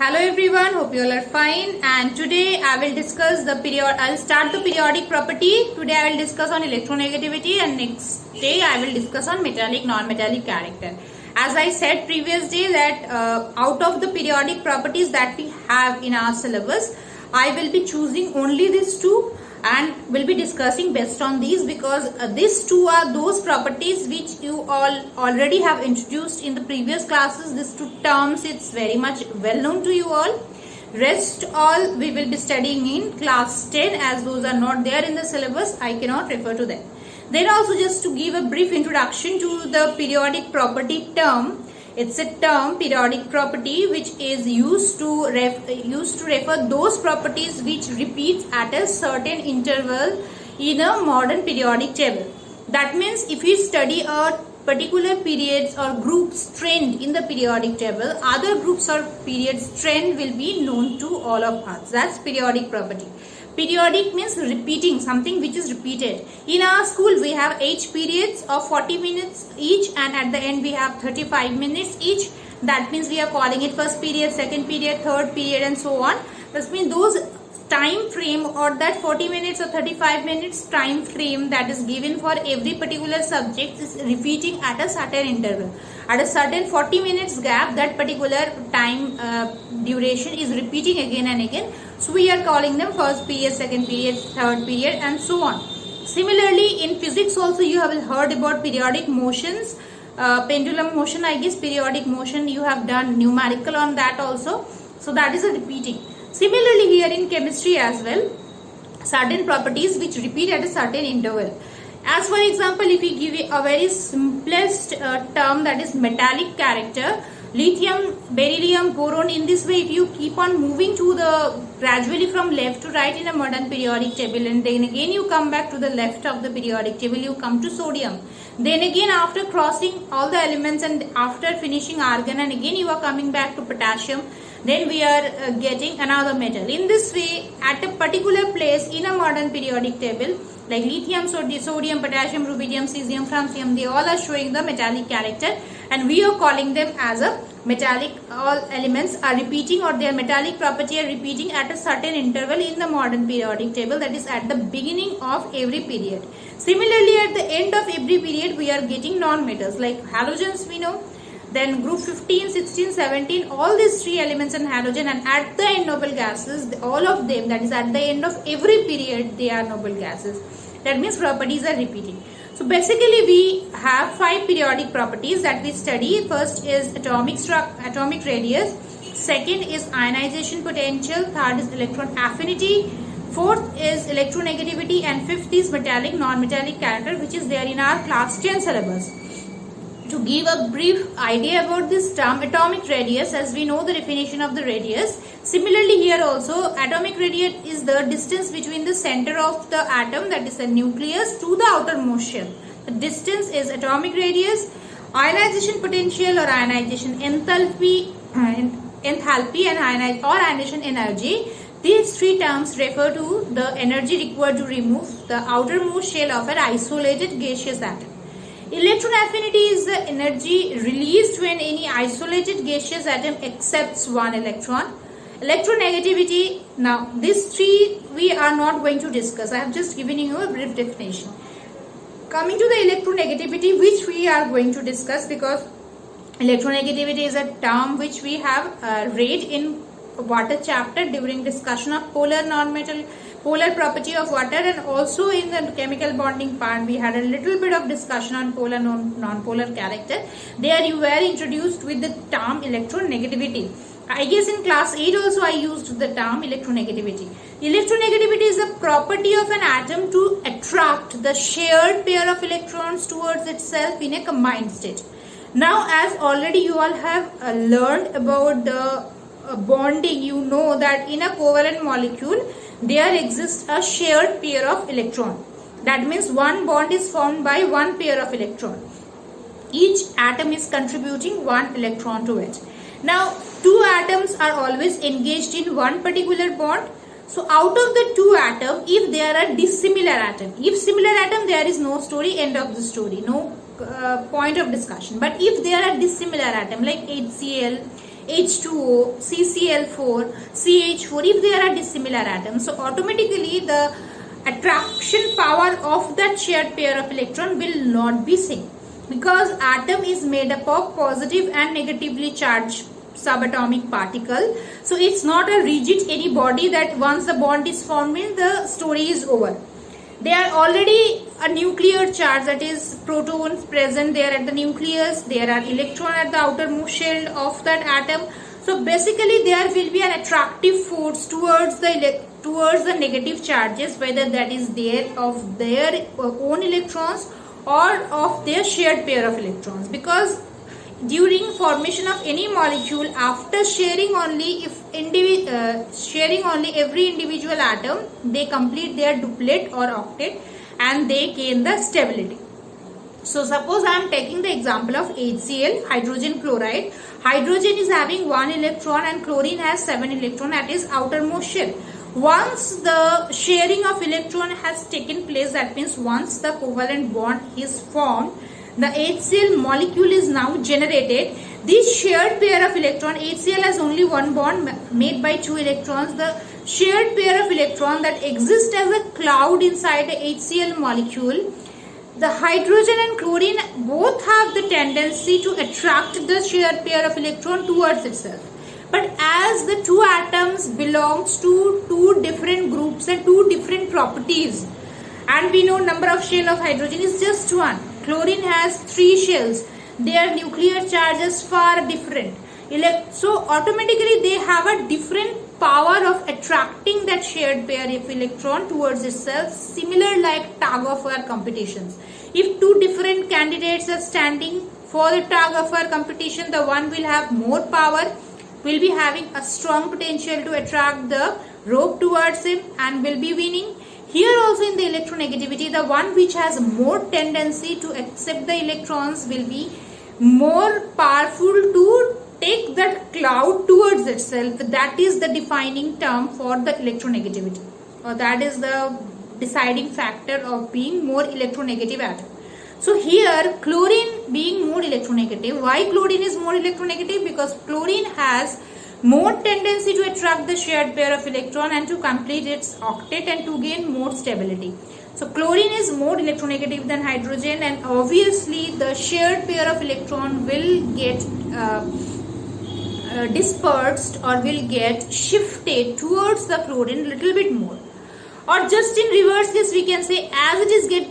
Hello everyone, hope you all are fine, and today I will discuss the period. I'll start the periodic property. Today I will discuss on electronegativity, and next day I will discuss on metallic non-metallic character. As I said previous day that out of the periodic properties that we have in our syllabus, I will be choosing only these two and will be discussing based on these, because these two are those properties which you all already have introduced in the previous classes. These two terms, it's very much well known to you all. Rest all we will be studying in class 10, as those are not there in the syllabus, I cannot refer to them. Then also, just to give a brief introduction to the periodic property term. It's a term, periodic property, which is used to refer those properties which repeats at a certain interval in a modern periodic table. That means if we study a particular periods or groups trend in the periodic table, other groups or periods trend will be known to all of us. That's periodic property. Periodic means repeating, something which is repeated. In our school we have 8 periods of 40 minutes each, and at the end we have 35 minutes each. That means we are calling it first period, second period, third period, and so on. This means those time frame, or that 40 minutes or 35 minutes time frame that is given for every particular subject is repeating at a certain interval. At a certain 40 minutes gap, that particular time duration is repeating again and again. So we are calling them first period, second period, third period, and so on. Similarly, in physics also you have heard about periodic motions, pendulum motion, I guess periodic motion you have done numerical on that also. So that is a repeating. Similarly, here in chemistry as well, certain properties which repeat at a certain interval. As for example, if we give a very simplest term, that is metallic character, lithium, beryllium, boron. In this way, if you keep on moving to the gradually from left to right in a modern periodic table, and then again you come back to the left of the periodic table, you come to sodium. Then again, after crossing all the elements and after finishing argon, and again you are coming back to potassium, then we are getting another metal. In this way, at a particular place in a modern periodic table, like lithium, sodium, potassium, rubidium, cesium, francium, they all are showing the metallic character, and we are calling them as a metallic. All elements are repeating, or their metallic property are repeating at a certain interval in the modern periodic table, that is at the beginning of every period. Similarly, at the end of every period, we are getting non-metals like halogens, we know. Then group 15, 16, 17, all these 3 elements and halogen, and at the end noble gases, all of them, that is at the end of every period, they are noble gases. That means properties are repeating. So basically we have 5 periodic properties that we study. First is atomic radius, second is ionization potential, third is electron affinity, fourth is electronegativity, and fifth is metallic non-metallic character, which is there in our class 10 syllabus. To give a brief idea about this term, atomic radius, as we know the definition of the radius. Similarly, here also atomic radius is the distance between the center of the atom, that is the nucleus, to the outermost shell. The distance is atomic radius. Ionization potential or ionization enthalpy and ionization energy. These 3 terms refer to the energy required to remove the outermost shell of an isolated gaseous atom. Electron affinity is the energy released when any isolated gaseous atom accepts one electron. Electronegativity, now these 3 we are not going to discuss. I have just given you a brief definition. Coming to the electronegativity, which we are going to discuss, because electronegativity is a term which we have read in water chapter during discussion of polar property of water, and also in the chemical bonding part we had a little bit of discussion on polar non-polar character. There you were introduced with the term electronegativity. I guess in class 8 also I used the term electronegativity. Electronegativity is the property of an atom to attract the shared pair of electrons towards itself in a combined state. Now, as already you all have learned about the bonding, you know that in a covalent molecule there exists a shared pair of electron. That means one bond is formed by one pair of electron. Each atom is contributing one electron to it. Now, 2 atoms are always engaged in one particular bond. So out of the 2 atoms, if they are a dissimilar atom, if similar atom, there is no story, end of the story, no point of discussion. But if they are a dissimilar atom like HCl, H2O, CCl4, CH4, if they are dissimilar atoms, so automatically the attraction power of that shared pair of electron will not be same, because atom is made up of positive and negatively charged subatomic particle. So it's not a rigid any body that once the bond is formed in, the story is over. They are already a nuclear charge, that is protons present there at the nucleus, there are electrons at the outermost shell of that atom. So basically there will be an attractive force towards the negative charges, whether that is there of their own electrons or of their shared pair of electrons, because during formation of any molecule, after sharing only every individual atom, they complete their duplet or octet and they gain the stability. So suppose I am taking the example of HCl, hydrogen chloride. Hydrogen is having 1 electron and chlorine has 7 electron at its outermost shell. Once the sharing of electron has taken place, that means once the covalent bond is formed, the HCl molecule is now generated. This shared pair of electron, HCl has only one bond made by 2 electrons. The shared pair of electron that exists as a cloud inside the HCl molecule, the hydrogen and chlorine both have the tendency to attract the shared pair of electron towards itself. But as the two atoms belongs to two different groups and two different properties, and we know number of shell of hydrogen is just 1. Chlorine has 3 shells. Their nuclear charge is far different. So automatically they have a different power of attracting that shared pair of electron towards itself, similar like tug of war competitions. If two different candidates are standing for the tug of war competition, the one will have more power, will be having a strong potential to attract the rope towards him and will be winning. Here also in the electronegativity, the one which has more tendency to accept the electrons will be more powerful to take that cloud towards itself. That is the defining term for the electronegativity, or that is the deciding factor of being more electronegative atom. So here chlorine being more electronegative. Why chlorine is more electronegative? Because chlorine has more tendency to attract the shared pair of electron and to complete its octet and to gain more stability. So chlorine is more electronegative than hydrogen, and obviously the shared pair of electron will get dispersed or will get shifted towards the chlorine little bit more. Or just in reverse case, we can say as it is get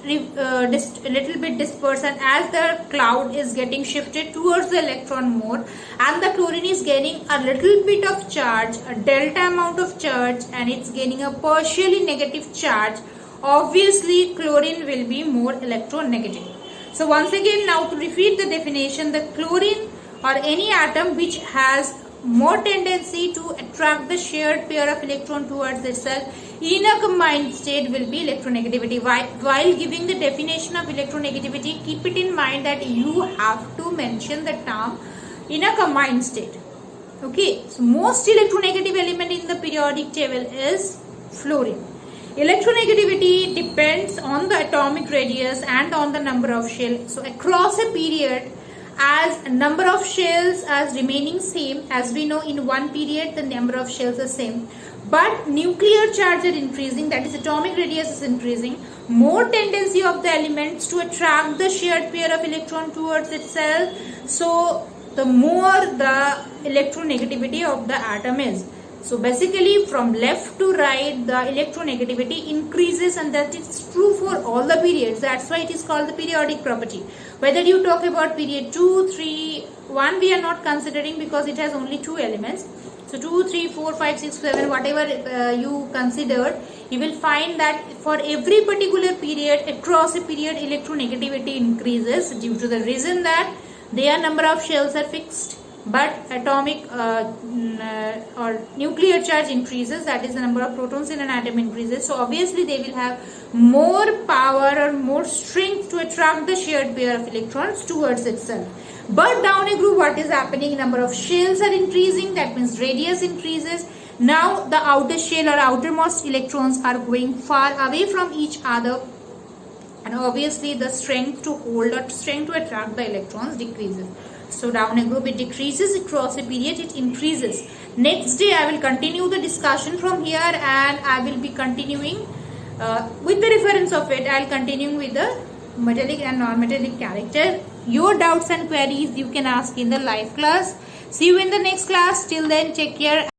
little bit dispersed and as the cloud is getting shifted towards the electron more, and the chlorine is gaining a little bit of charge, a delta amount of charge, and it's gaining a partially negative charge, obviously chlorine will be more electronegative. So once again, now to repeat the definition, the chlorine or any atom which has more tendency to attract the shared pair of electron towards itself in a combined state will be electronegativity. While giving the definition of electronegativity, keep it in mind that you have to mention the term in a combined state. Okay, so most electronegative element in the periodic table is fluorine. Electronegativity depends on the atomic radius and on the number of shells. So across a period, as number of shells as remaining same, as we know in one period the number of shells is same, but nuclear charge are increasing, that is atomic radius is increasing, more tendency of the elements to attract the shared pair of electron towards itself, so the more the electronegativity of the atom is. So basically from left to right the electronegativity increases, and that is true for all the periods. That's why it is called the periodic property. Whether you talk about period 2, 3, 1 we are not considering because it has only 2 elements. So 2, 3, 4, 5, 6, 7, whatever you considered, you will find that for every particular period, across a period, electronegativity increases due to the reason that their number of shells are fixed, but atomic or nuclear charge increases, that is the number of protons in an atom increases. So obviously they will have more power or more strength to attract the shared pair of electrons towards itself. But down a group, what is happening? Number of shells are increasing, that means radius increases. Now the outer shell or outermost electrons are going far away from each other, and obviously the strength to hold or strength to attract the electrons decreases. So down a group it decreases, across a period it increases. Next day I will continue the discussion from here, and I will be continuing with the reference of it. I will continue with the metallic and non-metallic character. Your doubts and queries you can ask in the live class. See you in the next class. Till then, take care.